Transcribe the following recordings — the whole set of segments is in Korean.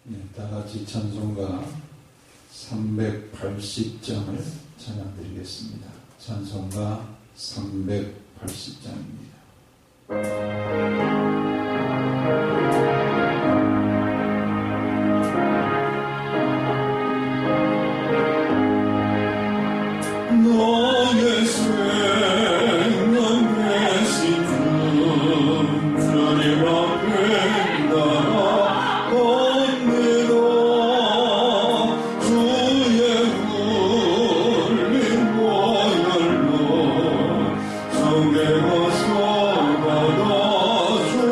네, 다 같이 찬송가 380장을 찬양드리겠습니다. 찬송가 380장입니다. 너의 생명 대신 주님 앞에 나가 엎드려 주의 울린 보혈로 정결하사 받아주소서.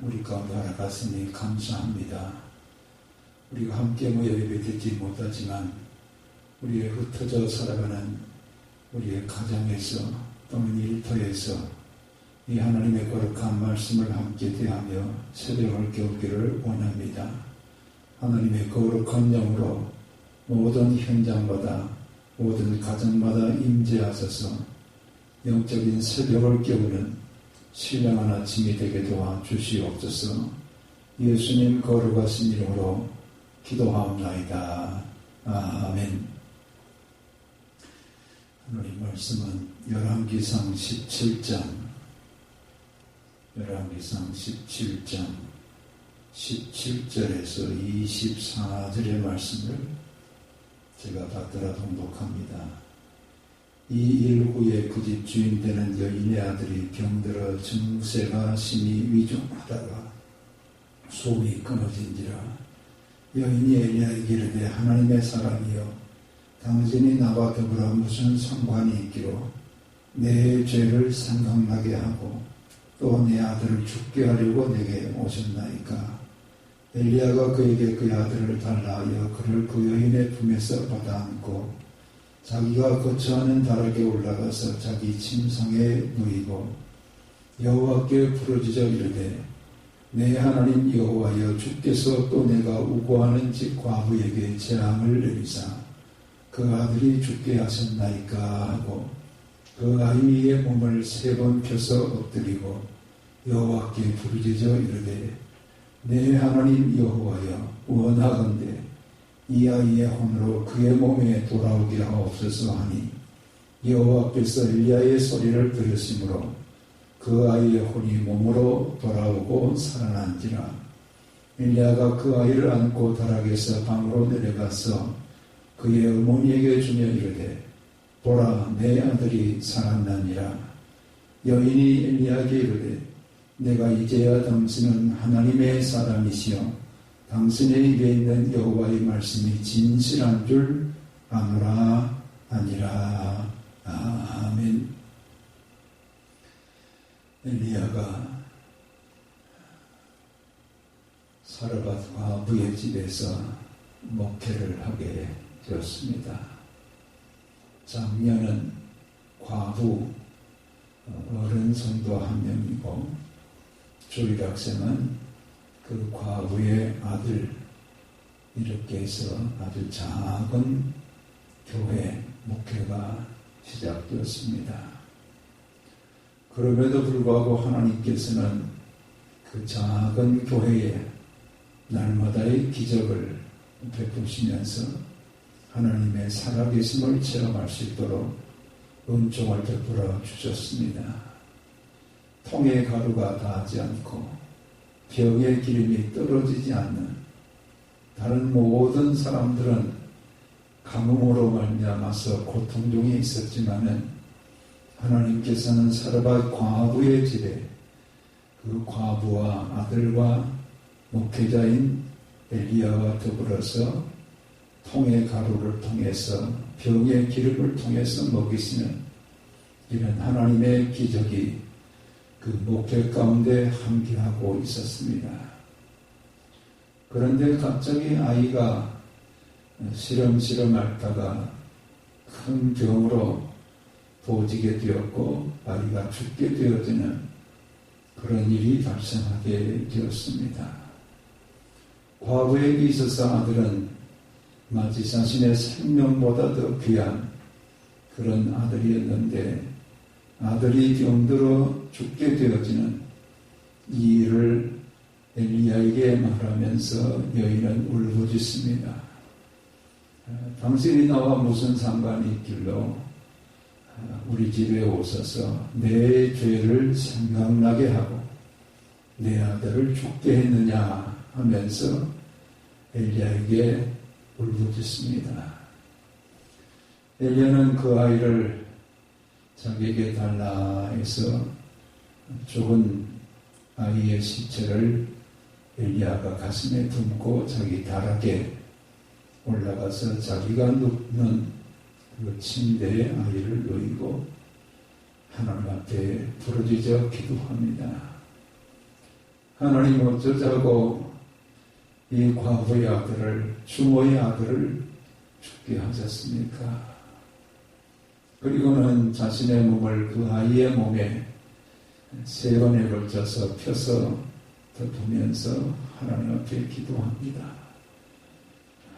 우리 가운데 알아갔으니 감사합니다. 우리가 함께 모여 예배드리지 못하지만 우리의 흩어져 살아가는 우리의 가정에서 또는 일터에서 이 하나님의 거룩한 말씀을 함께 대하며 새벽을 깨우기를 원합니다. 하나님의 거룩한 영으로 모든 현장마다 모든 가정마다 임재하셔서 영적인 새벽을 깨우는 신령한 아침이 되게 도와 주시옵소서. 예수님 거룩하신 이름으로 기도하옵나이다. 아멘. 오늘 말씀은 열왕기상 17장 17절에서 24절의 말씀을 제가 받들어 통독합니다. 이 일 후에 그 집 주인 되는 여인의 아들이 병들어 증세가 심히 위중하다가 소음이 끊어진지라. 여인이 엘리야에게 이르되 하나님의 사람이여 당신이 나와 더불어 무슨 상관이 있기로 내 죄를 생각나게 하고 또 내 아들을 죽게 하려고 내게 오셨나이까. 엘리야가 그에게 그의 아들을 달라 하여 그를 그 여인의 품에서 받아안고 자기가 거처하는 다락에 올라가서 자기 침상에 누이고 여호와께 부르짖어 이르되 내 하나님 여호와여 주께서 또 내가 우고하는 집 과부에게 재앙을 내리사 그 아들이 죽게 하셨나이까 하고 그 아이의 몸을 3번 펴서 엎드리고 여호와께 부르짖어 이르되 내 하나님 여호와여 원하건대 이 아이의 혼으로 그의 몸에 돌아오게 하옵소서 하니 여호와께서 엘리야의 소리를 들으심으로 그 아이의 혼이 몸으로 돌아오고 살아난지라. 엘리야가 그 아이를 안고 다락에서 방으로 내려가서 그의 어머니에게 주며 이르되 보라 내 아들이 살았나니라. 여인이 엘리야에게 이르되 내가 이제야 당신은 하나님의 사람이시여 당신의 입에 있는 여호와의 말씀이 진실한 줄 아노라 아니라. 아멘. 엘리야가 사르밧 과부의 집에서 목회를 하게 되었습니다. 장녀는 과부 어른 성도 한 명이고 조일학생은 그 과부의 아들, 이렇게 해서 아주 작은 교회 목회가 시작되었습니다. 그럼에도 불구하고 하나님께서는 그 작은 교회에 날마다의 기적을 베푸시면서 하나님의 살아계심을 체험할 수 있도록 은총을 베풀어 주셨습니다. 통의 가루가 닿지 않고 벽의 기름이 떨어지지 않는 다른 모든 사람들은 가뭄으로 말미암아서 고통 중에 있었지만은 하나님께서는 사르밧 과부의 집에 그 과부와 아들과 목회자인 엘리야와 더불어서 통의 가루를 통해서 병의 기름을 통해서 먹이시는 이런 하나님의 기적이 그 목회 가운데 함께하고 있었습니다. 그런데 갑자기 아이가 시름시름 앓다가 큰 병으로 보지게 되었고 아이가 죽게 되어지는 그런 일이 발생하게 되었습니다. 과부에게 있어서 아들은 마치 자신의 생명보다 더 귀한 그런 아들이었는데 아들이 병들어 죽게 되어지는 이 일을 엘리야에게 말하면서 여인은 울부짖습니다. 당신이 나와 무슨 상관이 있길로 우리 집에 오셔서 내 죄를 생각나게 하고 내 아들을 죽게 했느냐 하면서 엘리야에게 울부짖습니다. 엘리야는 그 아이를 자기에게 달라 해서 죽은 아이의 시체를 엘리야가 가슴에 품고 자기 다락에 올라가서 자기가 눕는 그 침대에 아이를 놓이고 하나님 앞에 부르짖어 기도합니다. 하나님 어쩌자고 이 과부의 아들을, 추모의 아들을 죽게 하셨습니까? 그리고는 자신의 몸을 그 아이의 몸에 3번에 걸쳐서 펴서 덮으면서 하나님 앞에 기도합니다.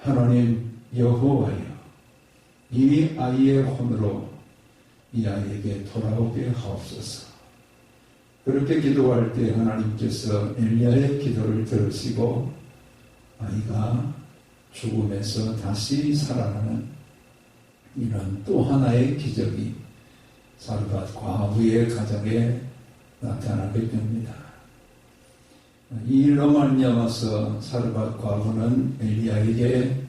하나님 여호와여, 이 아이의 혼으로 이 아이에게 돌아오게 하옵소서. 그렇게 기도할 때 하나님께서 엘리야의 기도를 들으시고 아이가 죽음에서 다시 살아나는 이런 또 하나의 기적이 사르밧 과부의 가정에 나타나게 됩니다. 이 일로 말미암아서 사르밧 과부는 엘리야에게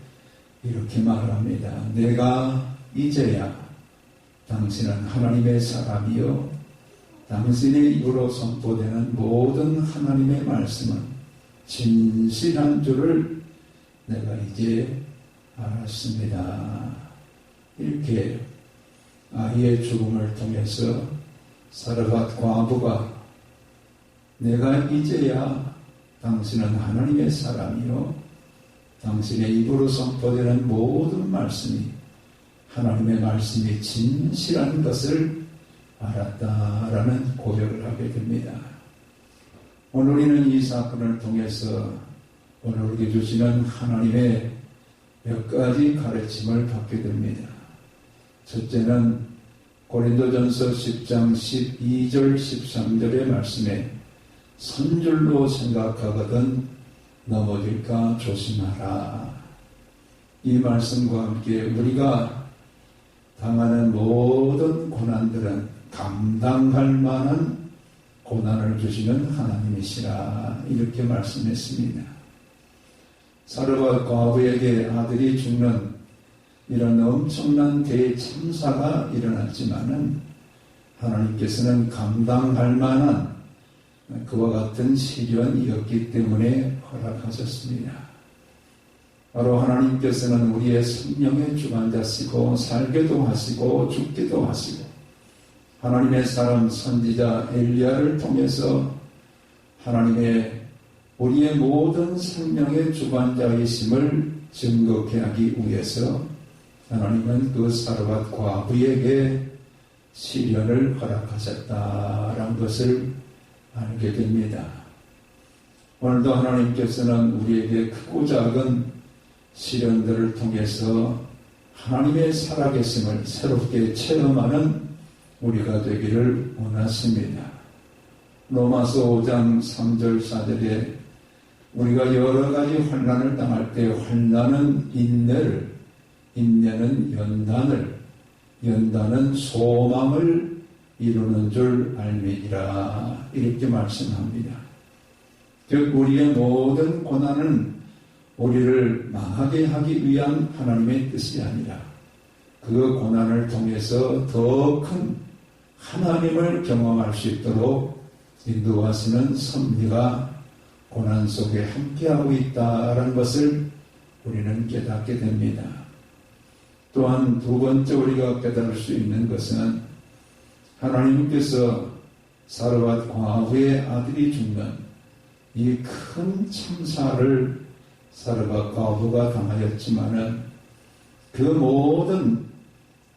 이렇게 말합니다. 내가 이제야 당신은 하나님의 사람이요 당신의 입으로 선포되는 모든 하나님의 말씀은 진실한 줄을 내가 이제 알았습니다. 이렇게 아이의 죽음을 통해서 사르밧 과부가 내가 이제야 당신은 하나님의 사람이요 당신의 입으로 선포되는 모든 말씀이 하나님의 말씀이 진실한 것을 알았다라는 고백을 하게 됩니다. 오늘 우리는 이 사건을 통해서 오늘 우리에게 주시는 하나님의 몇 가지 가르침을 받게 됩니다. 첫째는 고린도전서 10장 12절 13절의 말씀에 선줄로 생각하거든 넘어질까 조심하라. 이 말씀과 함께 우리가 당하는 모든 고난들은 감당할 만한 고난을 주시는 하나님이시라 이렇게 말씀했습니다. 사르밧 과부에게 아들이 죽는 이런 엄청난 대참사가 일어났지만은 하나님께서는 감당할 만한 그와 같은 시련이었기 때문에 허락하셨습니다. 바로 하나님께서는 우리의 생명의 주관자시고 살게도 하시고 죽기도 하시고 하나님의 사람 선지자 엘리야를 통해서 하나님의 우리의 모든 생명의 주관자이심을 증거케 하기 위해서 하나님은 그 사르밧 과부에게 시련을 허락하셨다라는 것을 알게 됩니다. 오늘도 하나님께서는 우리에게 크고 작은 시련들을 통해서 하나님의 살아계심을 새롭게 체험하는 우리가 되기를 원하십니다. 로마서 5장 3절 4절에 우리가 여러 가지 환난을 당할 때 환난은 인내를, 인내는 연단을, 연단은 소망을 이루는 줄 알미니라 이렇게 말씀합니다. 즉 우리의 모든 고난은 우리를 망하게 하기 위한 하나님의 뜻이 아니라 그 고난을 통해서 더 큰 하나님을 경험할 수 있도록 인도하시는 섭리가 고난 속에 함께하고 있다는 것을 우리는 깨닫게 됩니다. 또한 두 번째 우리가 깨달을 수 있는 것은 하나님께서 사르밧 과부의 아들이 죽는 이 큰 참사를 사르밧 과부가 당하였지만은 그 모든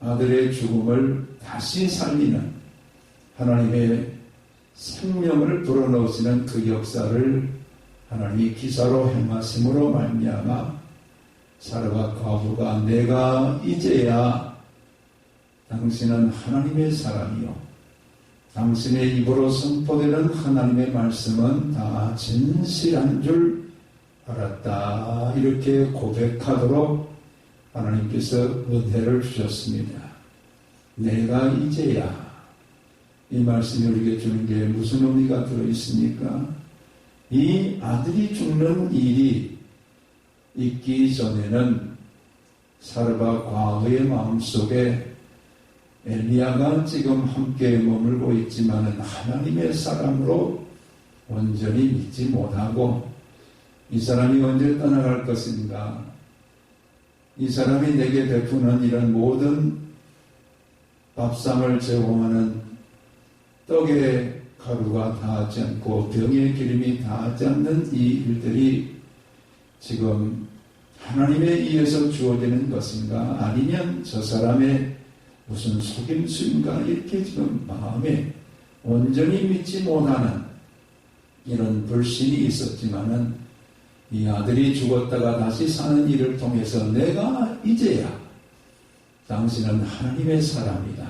아들의 죽음을 다시 살리는 하나님의 생명을 불어넣으시는 그 역사를 하나님이 기사로 행하심으로 말미암아 사르밧 과부가 내가 이제야 당신은 하나님의 사람이요 당신의 입으로 선포되는 하나님의 말씀은 다 진실한 줄 알았다 이렇게 고백하도록 하나님께서 은혜를 주셨습니다. 내가 이제야 이 말씀이 우리에게 주는 게 무슨 의미가 들어있습니까? 이 아들이 죽는 일이 있기 전에는 사르밧 과부의 마음속에 엘리야가 지금 함께 머물고 있지만은 하나님의 사람으로 온전히 믿지 못하고 이 사람이 언제 떠나갈 것인가? 이 사람이 내게 베푸는 이런 모든 밥상을 제공하는 떡의 가루가 닿지 않고 병의 기름이 닿지 않는 이 일들이 지금 하나님에 의해서 주어지는 것인가? 아니면 저 사람의 무슨 속임수인가? 이렇게 지금 마음에 온전히 믿지 못하는 이런 불신이 있었지만은 이 아들이 죽었다가 다시 사는 일을 통해서 내가 이제야 당신은 하나님의 사람이다.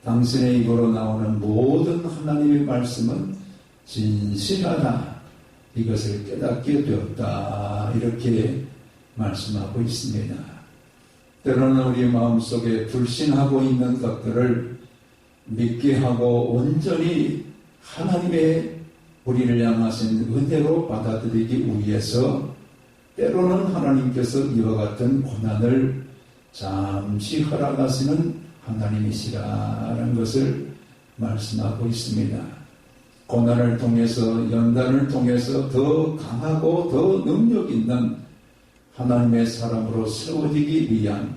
당신의 입으로 나오는 모든 하나님의 말씀은 진실하다. 이것을 깨닫게 되었다. 이렇게 말씀하고 있습니다. 때로는 우리 마음속에 불신하고 있는 것들을 믿게 하고 온전히 하나님의 우리를 향하신 은혜로 받아들이기 위해서 때로는 하나님께서 이와 같은 고난을 잠시 허락하시는 하나님이시라는 것을 말씀하고 있습니다. 고난을 통해서 연단을 통해서 더 강하고 더 능력 있는 하나님의 사람으로 세워지기 위한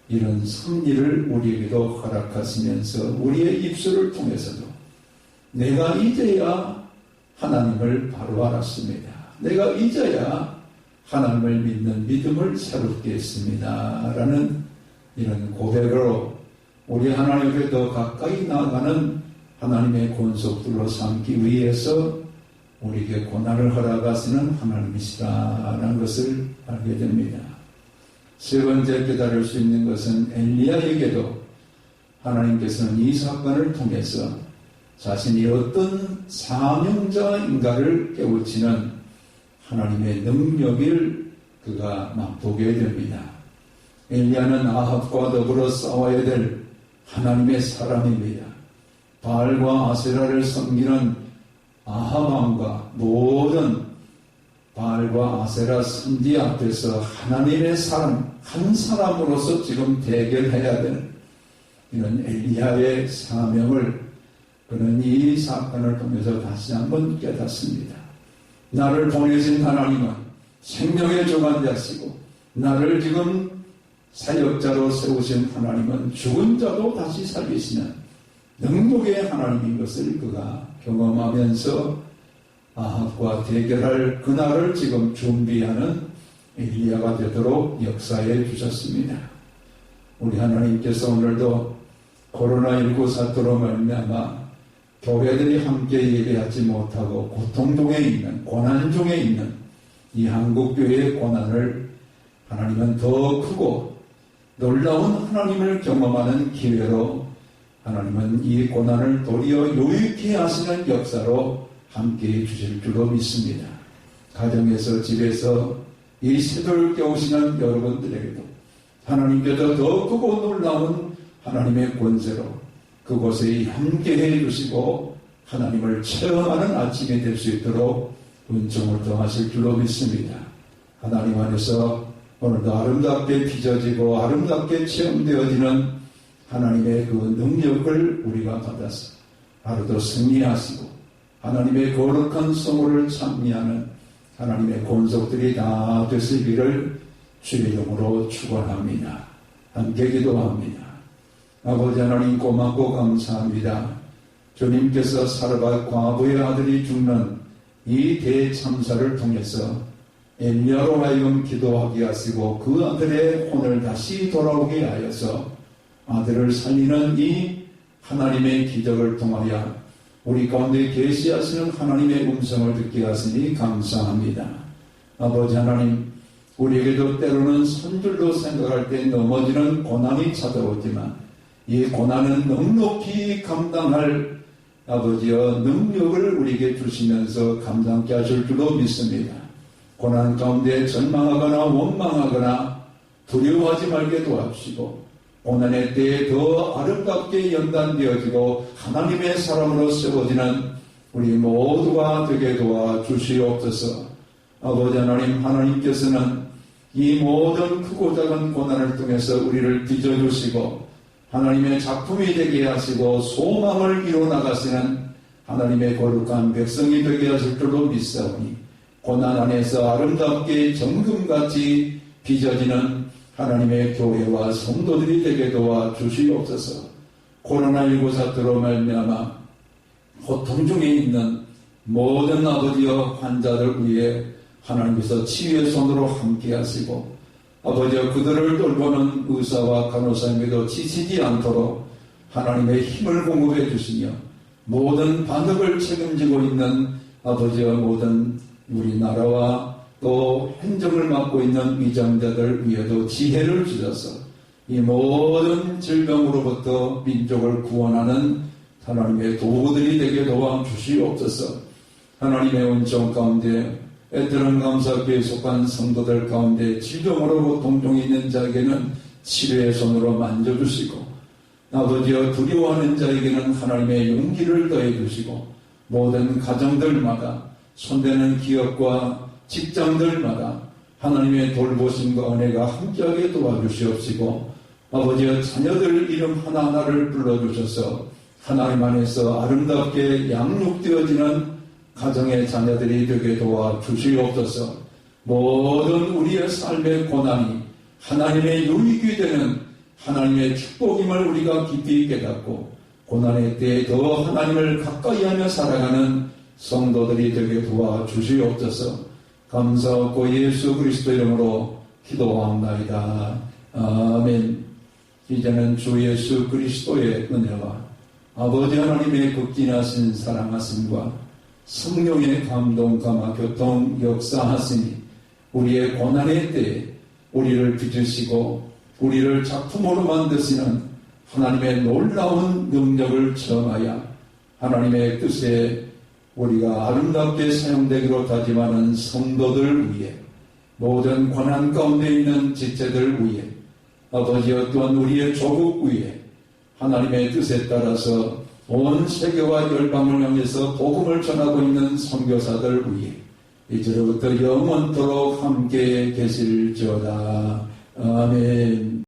이런 섭리를 우리에게도 허락하시면서 우리의 입술을 통해서도 내가 이제야 하나님을 바로 알았습니다. 내가 이제야 하나님을 믿는 믿음을 새롭게 했습니다. 라는 이런 고백으로 우리 하나님께 더 가까이 나아가는 하나님의 권속들로 삼기 위해서 우리에게 고난을 허락하시는 하나님이시라는 것을 알게 됩니다. 세 번째 깨달을 수 있는 것은 엘리야에게도 하나님께서는 이 사건을 통해서 자신이 어떤 사명자인가를 깨우치는 하나님의 능력을 그가 맛보게 됩니다. 엘리야는 아합과 더불어 싸워야 될 하나님의 사람입니다. 바알과 아세라를 섬기는 아합 왕과 모든 바알과 아세라 선지 앞에서 하나님의 사람, 한 사람으로서 지금 대결해야 되는 이런 엘리야의 사명을 그는 이 사건을 통해서 다시 한번 깨닫습니다. 나를 보내신 하나님은 생명의 주관자시고 나를 지금 사역자로 세우신 하나님은 죽은 자도 다시 살리시는 능력의 하나님인 것을 그가 경험하면서 아합과 대결할 그날을 지금 준비하는 엘리야가 되도록 역사해 주셨습니다. 우리 하나님께서 오늘도 코로나19 사태로 말미암아 교회들이 함께 예배하지 못하고 고통 중에 있는, 고난 중에 있는 이 한국교회의 고난을 하나님은 더 크고 놀라운 하나님을 경험하는 기회로 하나님은 이 고난을 도리어 유익히 하시는 역사로 함께해 주실 줄로 믿습니다. 가정에서 집에서 이 새도를 깨우시는 여러분들에게도 하나님께서 더 크고 놀라운 하나님의 권세로 그곳에 함께해 주시고 하나님을 체험하는 아침이 될 수 있도록 은총을 더하실 줄로 믿습니다. 하나님 안에서 오늘도 아름답게 빚어지고 아름답게 체험되어지는 하나님의 그 능력을 우리가 받아서 하루도 승리하시고 하나님의 거룩한 성호를 찬미하는 하나님의 권속들이 다 되시기를 주의 이름으로 축원합니다. 함께 기도합니다. 아버지 하나님 고맙고 감사합니다. 주님께서 사르밧 과부의 아들이 죽는 이 대참사를 통해서 엘리야로 하여금 기도하게 하시고 그 아들의 혼을 다시 돌아오게 하여서 아들을 살리는 이 하나님의 기적을 통하여 우리 가운데 계시하시는 하나님의 음성을 듣게 하시니 감사합니다. 아버지 하나님, 우리에게도 때로는 선줄로 생각할 때 넘어지는 고난이 찾아오지만 이 고난은 넉넉히 감당할 아버지여 능력을 우리에게 주시면서 감당케 하실 줄로 믿습니다. 고난 가운데 절망하거나 원망하거나 두려워하지 말게 도와주시고 고난의 때에 더 아름답게 연단되어지고 하나님의 사람으로 세워지는 우리 모두가 되게 도와주시옵소서. 아버지 하나님, 하나님께서는 이 모든 크고 작은 고난을 통해서 우리를 빚어주시고 하나님의 작품이 되게 하시고 소망을 이루어나가시는 하나님의 거룩한 백성이 되게 하실 줄로 믿사오니 고난 안에서 아름답게 정금같이 빚어지는 하나님의 교회와 성도들이 되게 도와주시옵소서. 코로나19 사태로 말미암아 고통 중에 있는 모든 아버지여 환자들 위해 하나님께서 치유의 손으로 함께 하시고 아버지여 그들을 돌보는 의사와 간호사님에도 지치지 않도록 하나님의 힘을 공급해 주시며 모든 반역을 책임지고 있는 아버지여 모든 우리나라와 또 행정을 맡고 있는 위정자들 위에도 지혜를 주셔서 이 모든 질병으로부터 민족을 구원하는 하나님의 도구들이 되게 도와주시옵소서. 하나님의 은총 가운데 애들은 감사교회에 속한 성도들 가운데 질병으로 고통 중에 있는 자에게는 치료의 손으로 만져주시고 아버지여 두려워하는 자에게는 하나님의 용기를 더해주시고 모든 가정들마다 손대는 기업과 직장들마다 하나님의 돌보심과 은혜가 함께하게 도와주시옵시고 아버지여 자녀들 이름 하나하나를 불러주셔서 하나님 안에서 아름답게 양육되어지는 가정의 자녀들이 되게 도와주시옵소서. 모든 우리의 삶의 고난이 하나님의 유익이 되는 하나님의 축복임을 우리가 깊이 깨닫고 고난의 때에 더 하나님을 가까이 하며 살아가는 성도들이 되게 도와주시옵소서. 감사하고 예수 그리스도 이름으로 기도합나이다. 아멘. 이제는 주 예수 그리스도의 은혜와 아버지 하나님의 극진하신 사랑하심과 성령의 감동, 감화, 교통, 역사하시니 우리의 고난의 때에 우리를 빚으시고 우리를 작품으로 만드시는 하나님의 놀라운 능력을 체험하여 하나님의 뜻에 우리가 아름답게 사용되기로 다짐하는 성도들 위해 모든 고난 가운데 있는 지체들 위해 아버지여 또한 우리의 조국 위해 하나님의 뜻에 따라서 온 세계와 열방을 향해서 복음을 전하고 있는 선교사들 위해 이제로부터 영원토록 함께 계실지어다. 아멘.